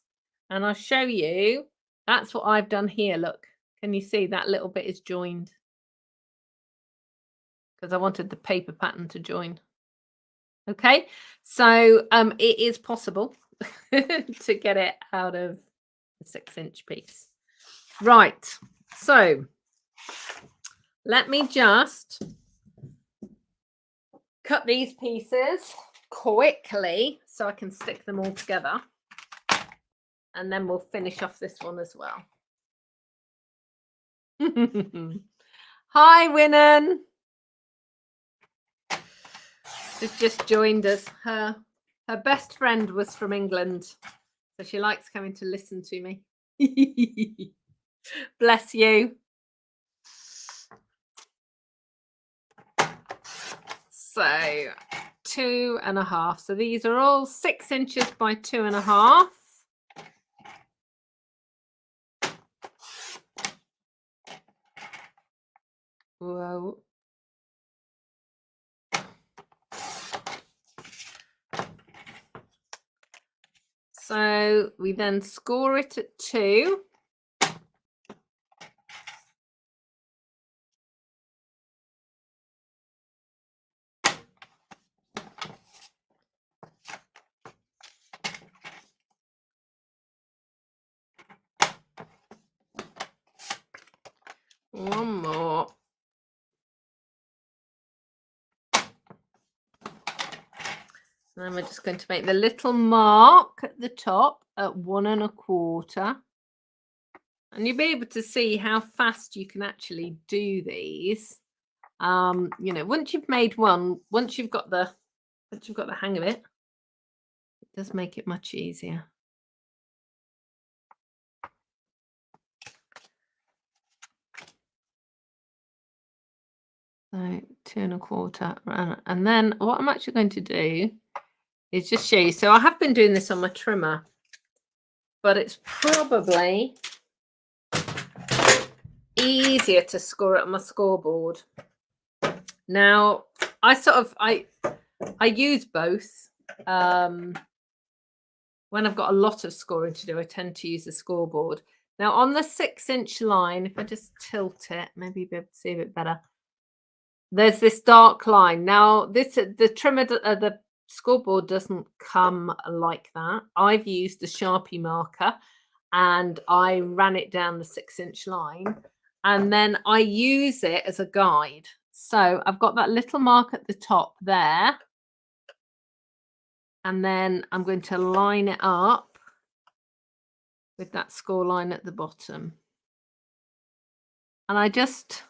And I'll show you. That's what I've done here. Look, can you see that little bit is joined? Because I wanted the paper pattern to join. Okay, so it is possible to get it out of a 6-inch piece. Right, so let me just cut these pieces quickly so I can stick them all together, and then we'll finish off this one as well. Hi, Winnan. She's just joined us. Her best friend was from England, so she likes coming to listen to me. Bless you. So 2.5. So these are all 6 inches by 2.5. Whoa. So we then score it at 2. One more. And then we're just going to make the little mark at the top at 1.25. And you'll be able to see how fast you can actually do these. You know, once you've made one, once you've got the hang of it, it does make it much easier. So 2¼ and then what I'm actually going to do is just show you. So I have been doing this on my trimmer, but it's probably easier to score it on my scoreboard. Now I use both. When I've got a lot of scoring to do, I tend to use the scoreboard. Now on the 6-inch line, if I just tilt it, maybe you'll be able to see a bit better. There's this dark line. Now the trimmer, the scoreboard doesn't come like that. I've used a Sharpie marker and I ran it down the 6-inch line, and then I use it as a guide. So I've got that little mark at the top there, and then I'm going to line it up with that score line at the bottom. And I just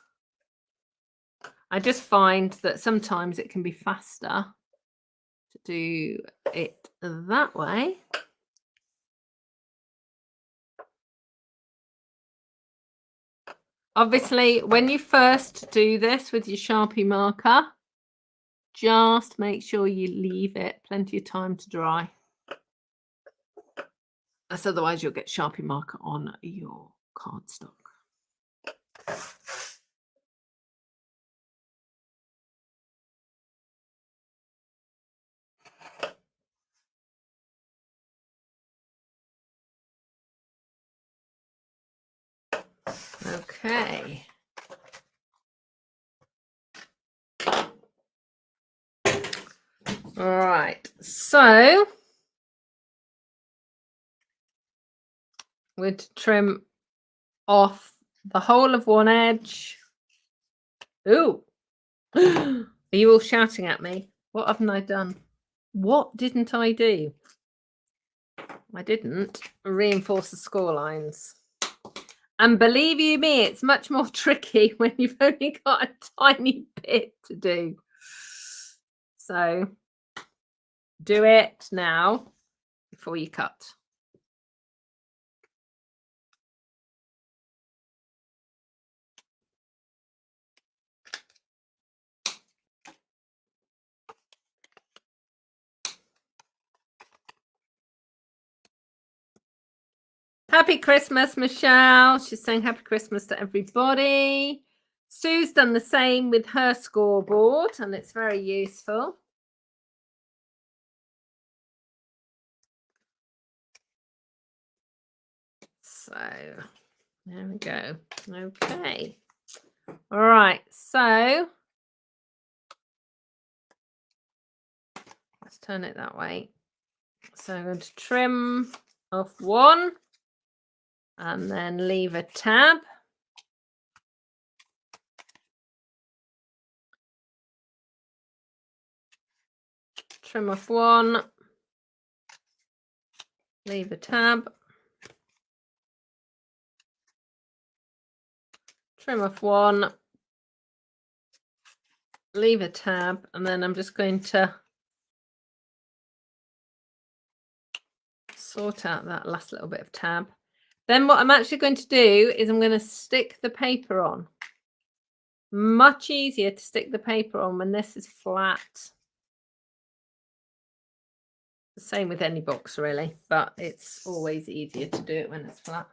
find that sometimes it can be faster to do it that way. Obviously, when you first do this with your Sharpie marker, just make sure you leave it plenty of time to dry. As otherwise you'll get Sharpie marker on your cardstock. Okay. All right, so we're going to trim off the whole of one edge. Ooh. Are you all shouting at me? What haven't I done? What didn't I do? I didn't reinforce the score lines. And believe you me, it's much more tricky when you've only got a tiny bit to do. So do it now before you cut. Happy Christmas, Michelle. She's saying happy Christmas to everybody. Sue's done the same with her scoreboard, and it's very useful. So there we go. Okay. All right. So let's turn it that way. So I'm going to trim off one and then leave a tab. Trim off one, leave a tab. Trim off one, leave a tab, and then I'm just going to sort out that last little bit of tab. Then what I'm actually going to do is I'm going to stick the paper on. Much easier to stick the paper on when this is flat. The same with any box really, but it's always easier to do it when it's flat.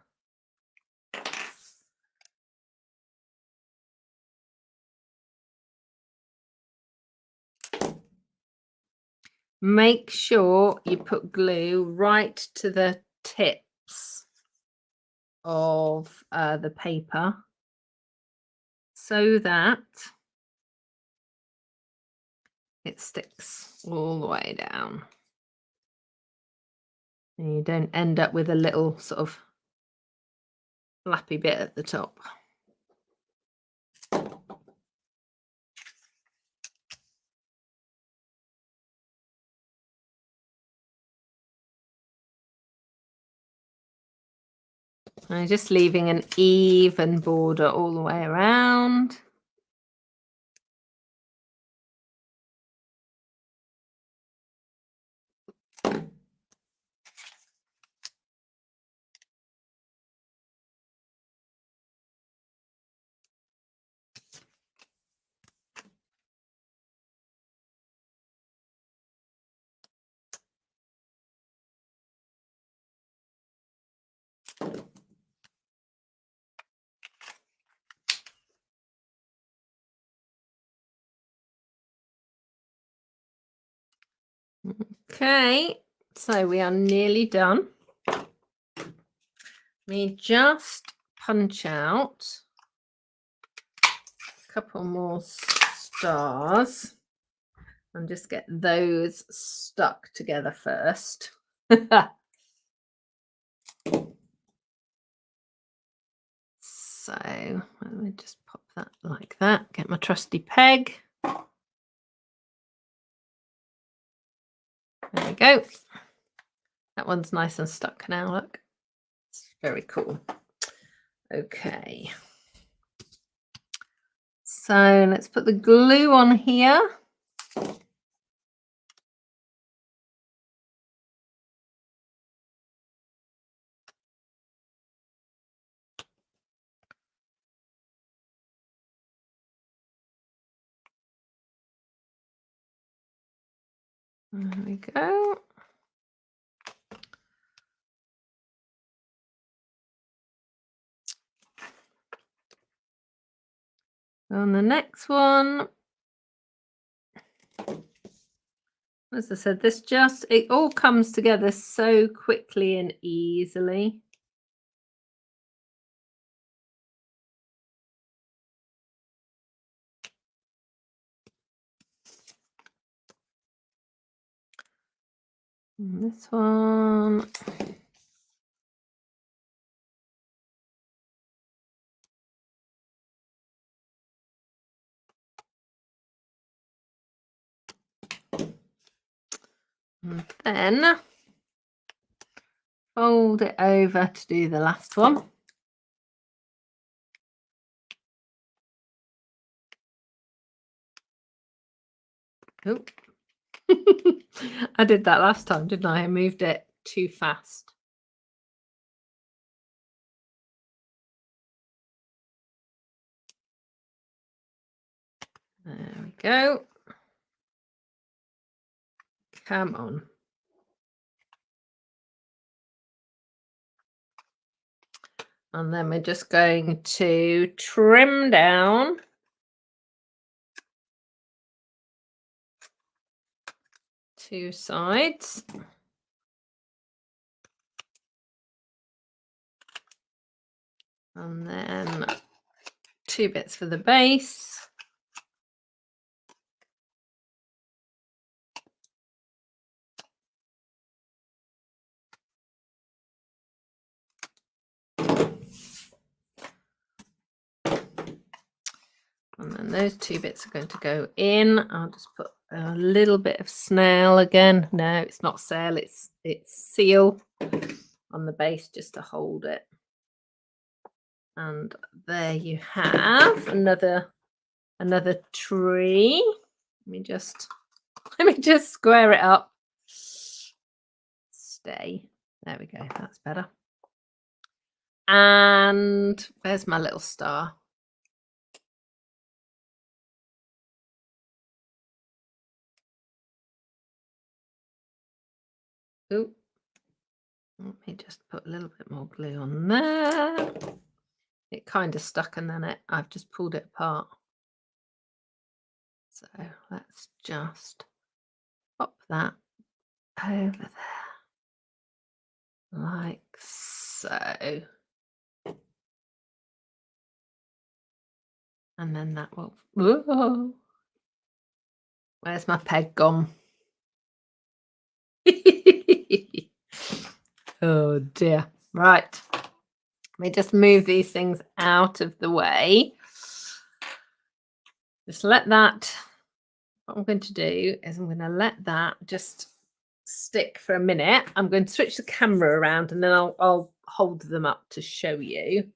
Make sure you put glue right to the tips of the paper so that it sticks all the way down. And you don't end up with a little sort of flappy bit at the top. I'm just leaving an even border all the way around. Okay, so we are nearly done. Me just punch out a couple more stars and just get those stuck together first. So let me just pop that like that, get my trusty peg. There we go. That one's nice and stuck now, look. It's very cool. Okay. So let's put the glue on here. There we go. On the next one, as I said, it all comes together so quickly and easily. And this one. And then fold it over to do the last one. Oh. I did that last time, didn't I? I moved it too fast. There we go. Come on. And then we're just going to trim down two sides. And then 2 bits for the base. And then those 2 bits are going to go in. I'll just put a little bit of snail again. No, it's not sail, it's seal on the base just to hold it. And there you have another tree. Let me just square it up. Stay. There we go. That's better. And where's my little star? Ooh. Let me just put a little bit more glue on there. It kind of stuck and then I've just pulled it apart. So let's just pop that over there like so. And then that will, whoa. Where's my peg gone? Oh dear. Right. Let me just move these things out of the way. Just let that, what I'm going to do is I'm going to let that just stick for a minute. I'm going to switch the camera around and then I'll hold them up to show you.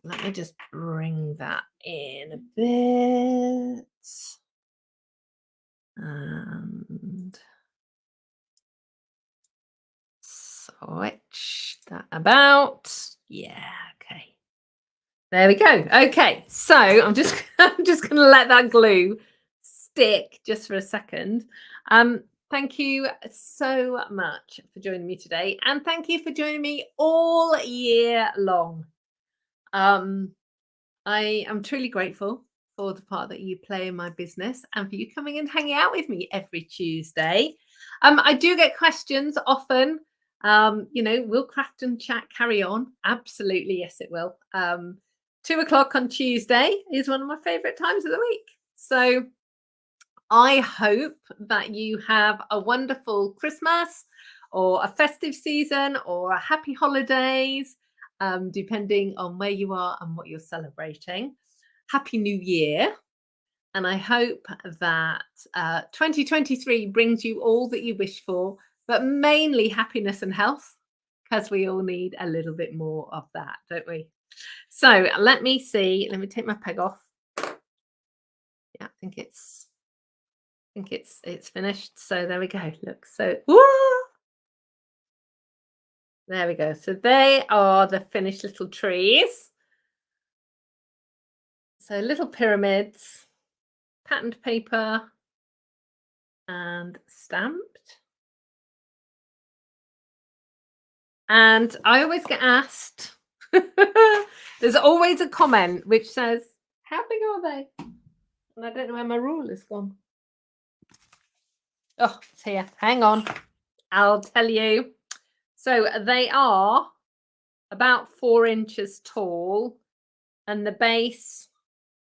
Let me just bring that in a bit. And switch that about. Yeah, okay. There we go. Okay, so I'm just going to let that glue stick just for a second. Thank you so much for joining me today, and thank you for joining me all year long. I am truly grateful for the part that you play in my business and for you coming and hanging out with me every Tuesday. I do get questions often. Will Craft and Chat carry on? Absolutely, yes, it will. 2 o'clock on Tuesday is one of my favorite times of the week. So I hope that you have a wonderful Christmas or a festive season or a happy holidays, depending on where you are and what you're celebrating. Happy New Year. And I hope that 2023 brings you all that you wish for, but mainly happiness and health, because we all need a little bit more of that, don't we? So let me see. Let me take my peg off. Yeah, I think it's finished. So there we go. Look, so woo! There we go. So they are the finished little trees. So little pyramids, patterned paper, and stamped. And I always get asked, there's always a comment which says, how big are they? And I don't know where my rule has gone. Oh, it's here. Hang on. I'll tell you. So they are about 4 inches tall, and the base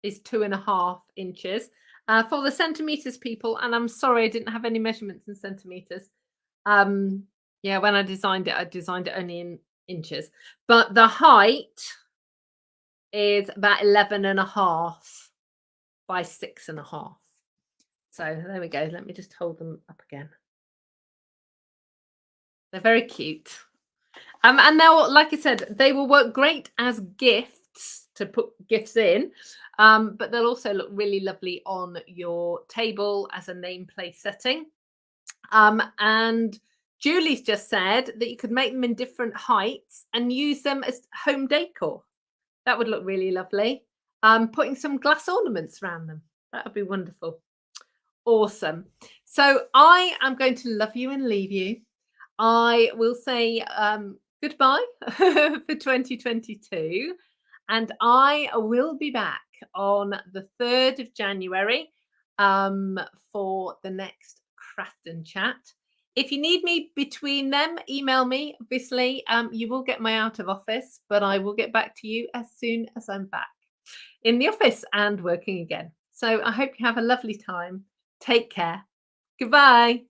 is 2.5 inches. For the centimeters, people, and I'm sorry I didn't have any measurements in centimeters. Yeah, when I designed it only in inches. But the height is about 11.5 by 6.5. So there we go. Let me just hold them up again. They're very cute. And they'll, like I said, they will work great as gifts to put gifts in. But they'll also look really lovely on your table as a nameplate setting. And Julie's just said that you could make them in different heights and use them as home decor. That would look really lovely. Putting some glass ornaments around them. That would be wonderful. Awesome. So I am going to love you and leave you. I will say goodbye for 2022. And I will be back on the 3rd of January for the next Craft and Chat. If you need me between them, email me. Obviously, you will get my out of office, but I will get back to you as soon as I'm back in the office and working again. So I hope you have a lovely time. Take care. Goodbye.